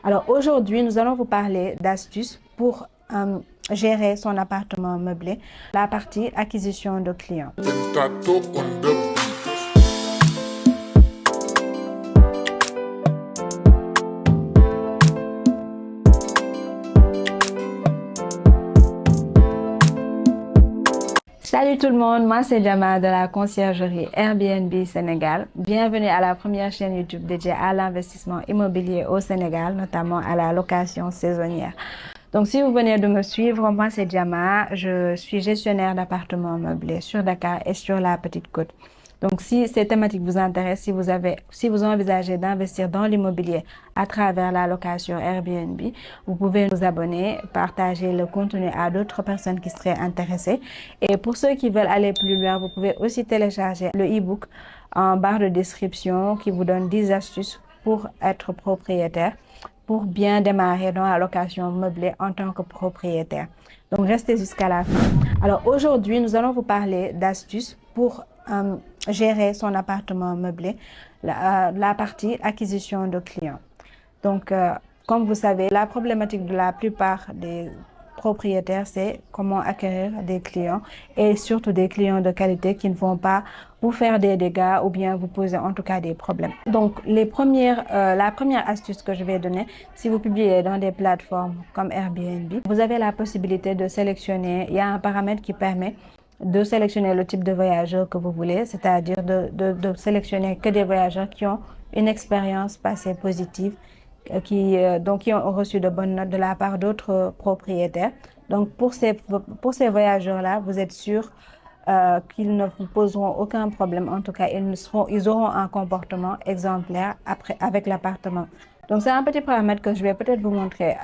Alors aujourd'hui, nous allons vous parler d'astuces pour gérer son appartement meublé, la partie acquisition de clients. Salut tout le monde, moi c'est Jama de la conciergerie Airbnb Sénégal. Bienvenue à la première chaîne YouTube dédiée à l'investissement immobilier au Sénégal, notamment à la location saisonnière. Donc si vous venez de me suivre, moi c'est Jama, je suis gestionnaire d'appartements meublés sur Dakar et sur la Petite Côte. Donc si ces thématiques vous intéressent, si vous envisagez d'investir dans l'immobilier à travers la location Airbnb, vous pouvez vous abonner, partager le contenu à d'autres personnes qui seraient intéressées. Et pour ceux qui veulent aller plus loin, vous pouvez aussi télécharger le e-book en barre de description qui vous donne 10 astuces pour être propriétaire, pour bien démarrer dans la location meublée en tant que propriétaire. Donc restez jusqu'à la fin. Alors aujourd'hui, nous allons vous parler d'astuces pour gérer son appartement meublé, la partie acquisition de clients. Donc, comme vous savez, la problématique de la plupart des propriétaires, c'est comment acquérir des clients et surtout des clients de qualité qui ne vont pas vous faire des dégâts ou bien vous poser en tout cas des problèmes. Donc, la première astuce que je vais donner, si vous publiez dans des plateformes comme Airbnb, vous avez la possibilité de sélectionner, il y a un paramètre qui permet de sélectionner le type de voyageur que vous voulez, c'est-à-dire de sélectionner que des voyageurs qui ont une expérience passée positive, qui ont reçu de bonnes notes de la part d'autres propriétaires. Donc, pour ces voyageurs-là, vous êtes sûr qu'ils ne vous poseront aucun problème. En tout cas, ils auront un comportement exemplaire avec l'appartement. Donc, c'est un petit paramètre que je vais peut-être vous montrer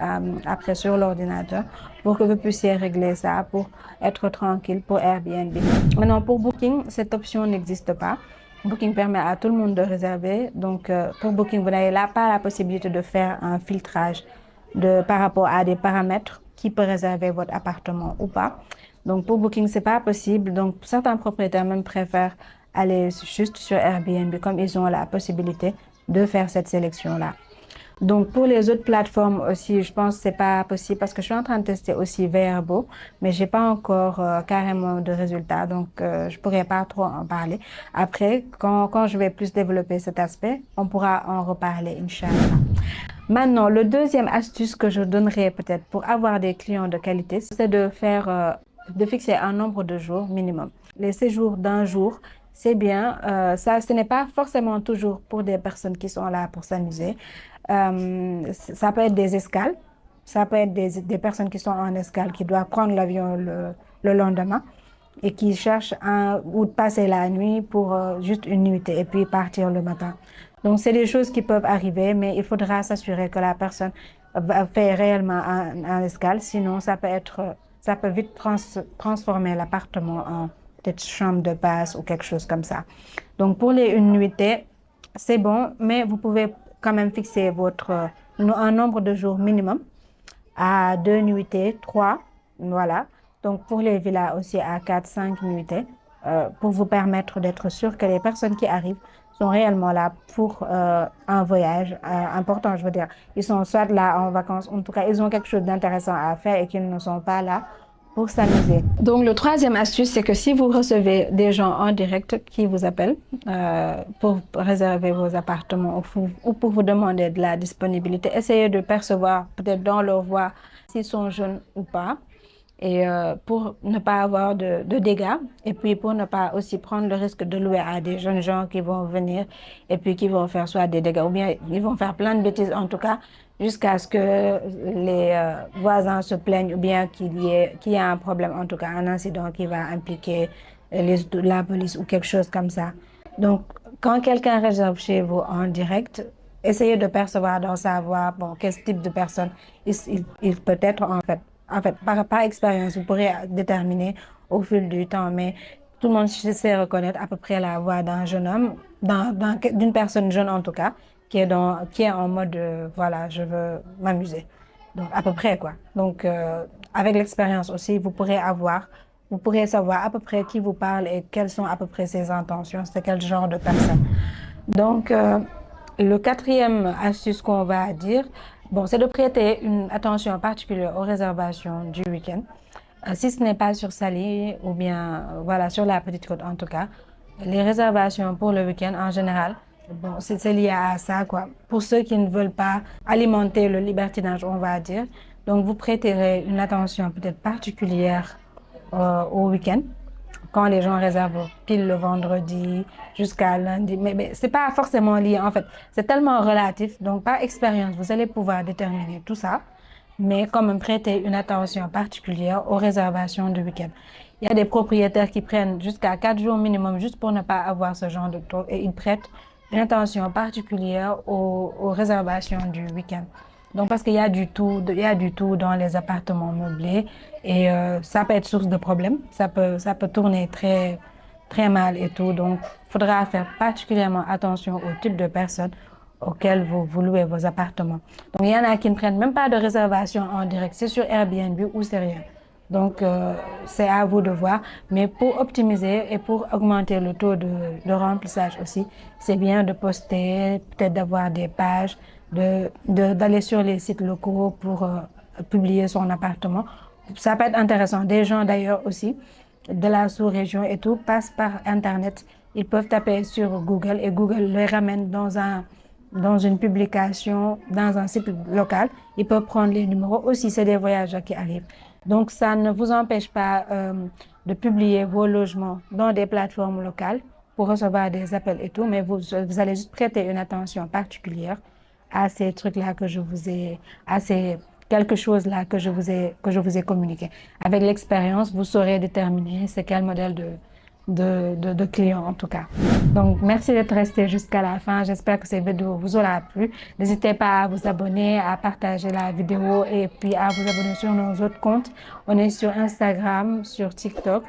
après sur l'ordinateur pour que vous puissiez régler ça pour être tranquille pour Airbnb. Maintenant, pour Booking, cette option n'existe pas. Booking permet à tout le monde de réserver. Donc, pour Booking, vous n'avez pas la possibilité de faire un filtrage par rapport à des paramètres qui peut réserver votre appartement ou pas. Donc, pour Booking, c'est pas possible. Donc, certains propriétaires même préfèrent aller juste sur Airbnb comme ils ont la possibilité de faire cette sélection-là. Donc, pour les autres plateformes aussi, je pense que c'est pas possible parce que je suis en train de tester aussi Vrbo, mais j'ai pas encore carrément de résultats, donc je pourrais pas trop en parler. Après, quand je vais plus développer cet aspect, on pourra en reparler, Inch'Allah. Maintenant, le deuxième astuce que je donnerais peut-être pour avoir des clients de qualité, c'est de fixer un nombre de jours minimum. Les séjours d'un jour, c'est bien. Ce n'est pas forcément toujours pour des personnes qui sont là pour s'amuser. Ça peut être des escales, ça peut être des personnes qui sont en escale, qui doivent prendre l'avion le lendemain et qui cherchent ou de passer la nuit pour juste une nuitée et puis partir le matin. Donc, c'est des choses qui peuvent arriver, mais il faudra s'assurer que la personne fait réellement un escale. Sinon, ça peut vite transformer l'appartement en peut-être chambre de passe ou quelque chose comme ça. Donc, pour une nuitée, c'est bon, mais vous pouvez quand même fixer un nombre de jours minimum à 2 nuitées, 3, voilà. Donc, pour les villas aussi à 4, 5 nuitées, pour vous permettre d'être sûr que les personnes qui arrivent sont réellement là pour un voyage important, je veux dire. Ils sont soit là en vacances, en tout cas, ils ont quelque chose d'intéressant à faire et qu'ils ne sont pas là pour s'amuser. Donc, le troisième astuce, c'est que si vous recevez des gens en direct qui vous appellent pour réserver vos appartements ou pour vous demander de la disponibilité, essayez de percevoir peut-être dans leur voix s'ils sont jeunes ou pas. Et pour ne pas avoir de dégâts et puis pour ne pas aussi prendre le risque de louer à des jeunes gens qui vont venir et puis qui vont faire soit des dégâts ou bien ils vont faire plein de bêtises en tout cas jusqu'à ce que les voisins se plaignent ou bien qu'il y ait un problème, en tout cas un incident qui va impliquer la police ou quelque chose comme ça. Donc, quand quelqu'un réserve chez vous en direct, essayez de percevoir dans sa voix, bon, quel type de personne il peut être en fait. En fait, par expérience, vous pourrez déterminer au fil du temps, mais tout le monde sait reconnaître à peu près la voix d'un jeune homme, d'une personne jeune en tout cas, qui est en mode, voilà, je veux m'amuser. Donc, à peu près, quoi. Donc, avec l'expérience aussi, vous pourrez savoir à peu près qui vous parle et quelles sont à peu près ses intentions, c'est quel genre de personne. Donc, le quatrième astuce qu'on va dire, Bon, c'est de prêter une attention particulière aux réservations du week-end. Si ce n'est pas sur Saly ou bien voilà sur la Petite Côte en tout cas, les réservations pour le week-end en général, bon, c'est lié à ça quoi. Pour ceux qui ne veulent pas alimenter le libertinage, on va dire, donc vous prêterez une attention peut-être particulière au week-end quand les gens réservent pile le vendredi jusqu'à lundi. Mais c'est pas forcément lié en fait. C'est tellement relatif. Donc par expérience, vous allez pouvoir déterminer tout ça, mais quand même prêter une attention particulière aux réservations du week-end. Il y a des propriétaires qui prennent jusqu'à 4 jours minimum juste pour ne pas avoir ce genre de taux et ils prêtent une attention particulière aux réservations du week-end. Donc, parce qu'il y a du tout, il y a du tout dans les appartements meublés et ça peut être source de problèmes. Ça peut tourner très, très mal et tout. Donc, il faudra faire particulièrement attention au type de personnes auxquelles vous louez vos appartements. Donc, il y en a qui ne prennent même pas de réservation en direct. C'est sur Airbnb ou c'est rien. Donc, c'est à vous de voir. Mais pour optimiser et pour augmenter le taux de remplissage aussi, c'est bien de poster, peut-être d'avoir des pages, d'aller sur les sites locaux pour publier son appartement. Ça peut être intéressant. Des gens d'ailleurs aussi de la sous-région et tout passent par Internet. Ils peuvent taper sur Google et Google les ramène dans une publication, dans un site local. Ils peuvent prendre les numéros. Aussi, c'est des voyageurs qui arrivent. Donc, ça ne vous empêche pas de publier vos logements dans des plateformes locales pour recevoir des appels et tout, mais vous allez juste prêter une attention particulière à ces trucs-là que je vous ai, à ces quelque chose là que je vous ai communiqué. Avec l'expérience, vous saurez déterminer c'est quel modèle de client en tout cas. Donc, merci d'être resté jusqu'à la fin. J'espère que cette vidéo vous aura plu. N'hésitez pas à vous abonner, à partager la vidéo et puis à vous abonner sur nos autres comptes. On est sur Instagram, sur TikTok,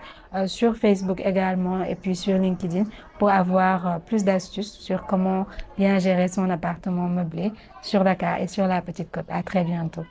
sur Facebook également et puis sur LinkedIn pour avoir plus d'astuces sur comment bien gérer son appartement meublé sur Dakar et sur la Petite Côte. À très bientôt.